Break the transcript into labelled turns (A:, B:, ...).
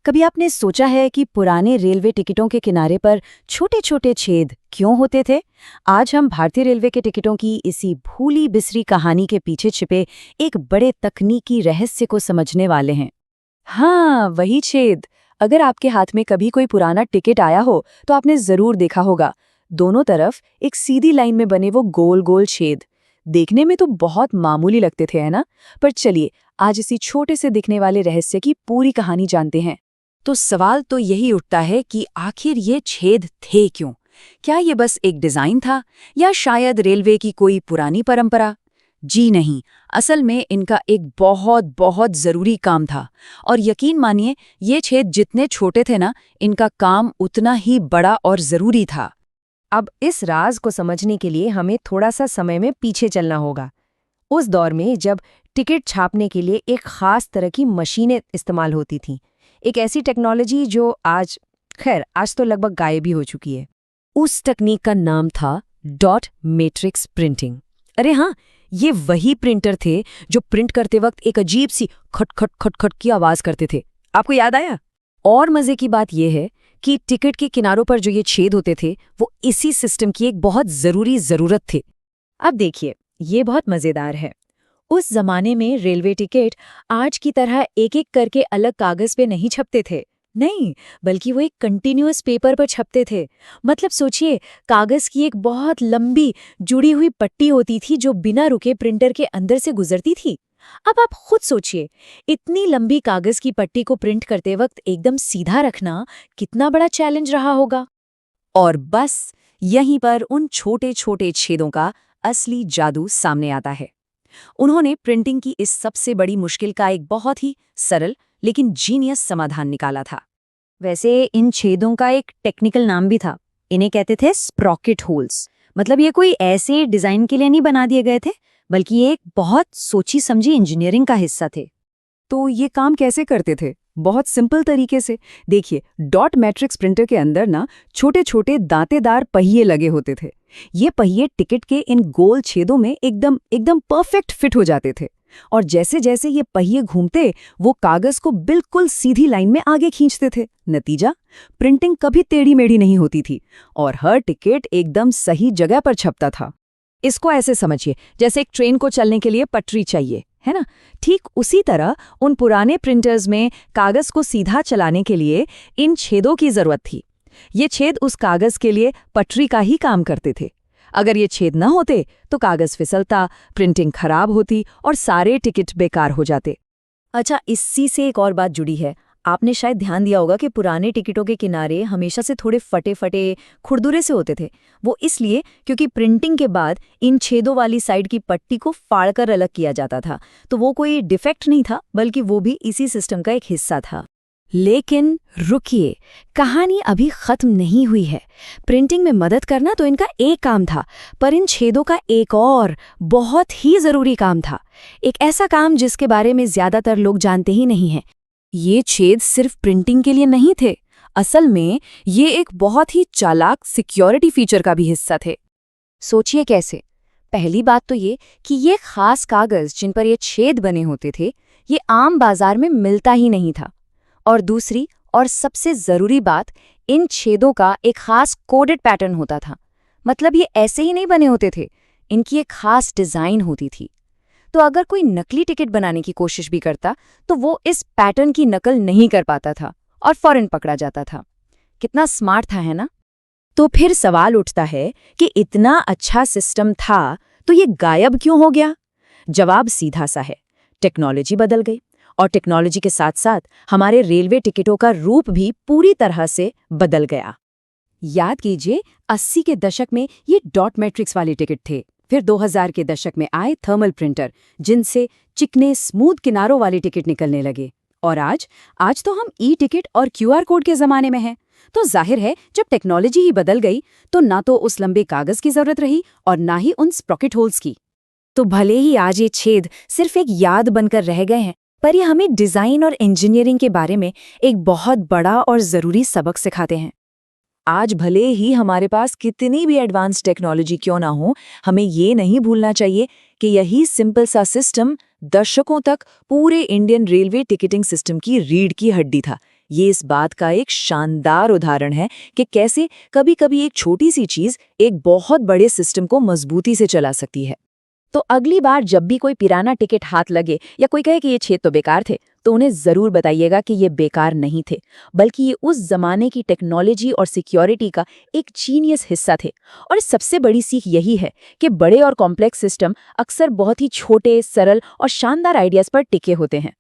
A: कभी आपने सोचा है कि पुराने रेलवे टिकटों के किनारे पर छोटे छोटे छेद क्यों होते थे? आज हम भारतीय रेलवे के टिकटों की इसी भूली बिसरी कहानी के पीछे छिपे एक बड़े तकनीकी रहस्य को समझने वाले हैं। हाँ, वही छेद। अगर आपके हाथ में कभी कोई पुराना टिकट आया हो तो आपने जरूर देखा होगा, दोनों तरफ एक सीधी लाइन में बने वो गोल गोल छेद। देखने में तो बहुत मामूली लगते थे, है ना? पर चलिए आज इसी छोटे से दिखने वाले रहस्य की पूरी कहानी जानते हैं। तो सवाल तो यही उठता है कि आखिर ये छेद थे क्यों? क्या ये बस एक डिजाइन था या शायद रेलवे की कोई पुरानी परंपरा? जी नहीं, असल में इनका एक बहुत बहुत जरूरी काम था। और यकीन मानिए, ये छेद जितने छोटे थे ना, इनका काम उतना ही बड़ा और जरूरी था।
B: अब इस राज को समझने के लिए हमें थोड़ा सा समय में पीछे चलना होगा। उस दौर में जब टिकट छापने के लिए एक खास तरह की मशीनें इस्तेमाल होती थीं, एक ऐसी टेक्नोलॉजी जो आज तो लगभग गायब ही हो चुकी है।
A: उस तकनीक का नाम था डॉट मैट्रिक्स प्रिंटिंग। अरे हाँ, ये वही प्रिंटर थे जो प्रिंट करते वक्त एक अजीब सी खट खट खट खट की आवाज करते थे। आपको याद आया? और मजे की बात यह है कि टिकट के किनारों पर जो ये छेद होते थे वो इसी सिस्टम की एक बहुत जरूरत थे।
B: अब देखिए, ये बहुत मजेदार है। उस जमाने में रेलवे टिकट आज की तरह एक एक करके अलग कागज पे नहीं छपते थे। नहीं, बल्कि वो एक कंटिन्यूअस पेपर पर छपते थे। मतलब सोचिए, कागज की एक बहुत लंबी जुड़ी हुई पट्टी होती थी जो बिना रुके प्रिंटर के अंदर से गुजरती थी। अब आप खुद सोचिए, इतनी लंबी कागज की पट्टी को प्रिंट करते वक्त एकदम सीधा रखना कितना बड़ा चैलेंज रहा होगा।
A: और बस यहीं पर उन छोटे छोटे छेदों का असली जादू सामने आता है। उन्होंने प्रिंटिंग की इस सबसे बड़ी मुश्किल का एक बहुत ही सरल लेकिन जीनियस समाधान निकाला था।
B: वैसे इन छेदों का एक टेक्निकल नाम भी था। इन्हें कहते थे स्प्रॉकेट होल्स। मतलब ये कोई ऐसे डिजाइन के लिए नहीं बना दिए गए थे, बल्कि ये एक बहुत सोची समझी इंजीनियरिंग का हिस्सा थे।
A: तो ये काम कैसे करते थे? बहुत सिंपल तरीके से। देखिए, डॉट मैट्रिक्स प्रिंटर के अंदर ना छोटे छोटे दांतेदार पहिए लगे होते थे। ये पहिए टिकट के इन गोल छेदों में एकदम एकदम परफेक्ट फिट हो जाते थे। और जैसे जैसे ये पहिए घूमते, वो कागज को बिल्कुल सीधी लाइन में आगे खींचते थे। नतीजा, प्रिंटिंग कभी टेढ़ी मेढ़ी नहीं होती थी और हर टिकट एकदम सही जगह पर छपता था। इसको ऐसे समझिए, जैसे एक ट्रेन को चलने के लिए पटरी चाहिए, है ना? ठीक उसी तरह उन पुराने प्रिंटर्स में कागज को सीधा चलाने के लिए इन छेदों की जरूरत थी। ये छेद उस कागज के लिए पटरी का ही काम करते थे। अगर ये छेद न होते तो कागज फिसलता, प्रिंटिंग खराब होती और सारे टिकट बेकार हो जाते।
B: अच्छा, इसी से एक और बात जुड़ी है। आपने शायद ध्यान दिया होगा कि पुराने टिकटों के किनारे हमेशा से थोड़े फटे फटे खुरदुरे से होते थे। वो इसलिए क्योंकि प्रिंटिंग के बाद इन छेदों वाली साइड की पट्टी को फाड़कर अलग किया जाता था। तो वो कोई डिफेक्ट नहीं था, बल्कि वो भी इसी सिस्टम का एक हिस्सा था।
A: लेकिन रुकिए, कहानी अभी खत्म नहीं हुई है। प्रिंटिंग में मदद करना तो इनका एक काम था, पर इन छेदों का एक और बहुत ही जरूरी काम था। एक ऐसा काम जिसके बारे में ज्यादातर लोग जानते ही नहीं हैं। ये छेद सिर्फ प्रिंटिंग के लिए नहीं थे, असल में ये एक बहुत ही चालाक सिक्योरिटी फीचर का भी हिस्सा थे। सोचिए कैसे। पहली बात तो ये कि ये खास कागज जिन पर ये छेद बने होते थे, ये आम बाजार में मिलता ही नहीं था। और दूसरी और सबसे जरूरी बात, इन छेदों का एक खास कोडेड पैटर्न होता था। मतलब ये ऐसे ही नहीं बने होते थे, इनकी एक खास डिजाइन होती थी। तो अगर कोई नकली टिकट बनाने की कोशिश भी करता तो वो इस पैटर्न की नकल नहीं कर पाता था और फौरन पकड़ा जाता था। कितना स्मार्ट था, है ना? तो फिर सवाल उठता है कि इतना अच्छा सिस्टम था तो ये गायब क्यों हो गया? जवाब सीधा सा है, टेक्नोलॉजी बदल गई। और टेक्नोलॉजी के साथ साथ हमारे रेलवे टिकटों का रूप भी पूरी तरह से बदल गया। याद कीजिए, 80 के दशक में ये डॉट मैट्रिक्स वाले टिकट थे। फिर 2000 के दशक में आए थर्मल प्रिंटर, जिनसे चिकने स्मूथ किनारों वाले टिकट निकलने लगे। और आज तो हम ई टिकट और QR कोड के जमाने में हैं। तो जाहिर है, जब टेक्नोलॉजी ही बदल गई तो ना तो उस लंबे कागज की जरूरत रही और ना ही उन स्प्रॉकेट होल्स की। तो भले ही आज ये छेद सिर्फ एक याद बनकर रह गए हैं, पर ये हमें डिजाइन और इंजीनियरिंग के बारे में एक बहुत बड़ा और जरूरी सबक सिखाते हैं। आज भले ही हमारे पास कितनी भी एडवांस टेक्नोलॉजी क्यों ना हो, हमें ये नहीं भूलना चाहिए कि यही सिंपल सा सिस्टम दशकों तक पूरे इंडियन रेलवे टिकटिंग सिस्टम की रीढ़ की हड्डी था।
B: ये इस बात का एक शानदार उदाहरण है कि कैसे कभी-कभी एक छोटी सी चीज एक बहुत बड़े सिस्टम को मजबूती से चला सकती है। तो अगली बार जब भी कोई पुराना टिकट हाथ लगे या कोई कहे कि ये छेद तो बेकार थे, तो उन्हें जरूर बताइएगा कि ये बेकार नहीं थे, बल्कि ये उस जमाने की टेक्नोलॉजी और सिक्योरिटी का एक जीनियस हिस्सा थे। और सबसे बड़ी सीख यही है कि बड़े और कॉम्प्लेक्स सिस्टम अक्सर बहुत ही छोटे, सरल और शानदार आइडियाज पर टिके होते हैं।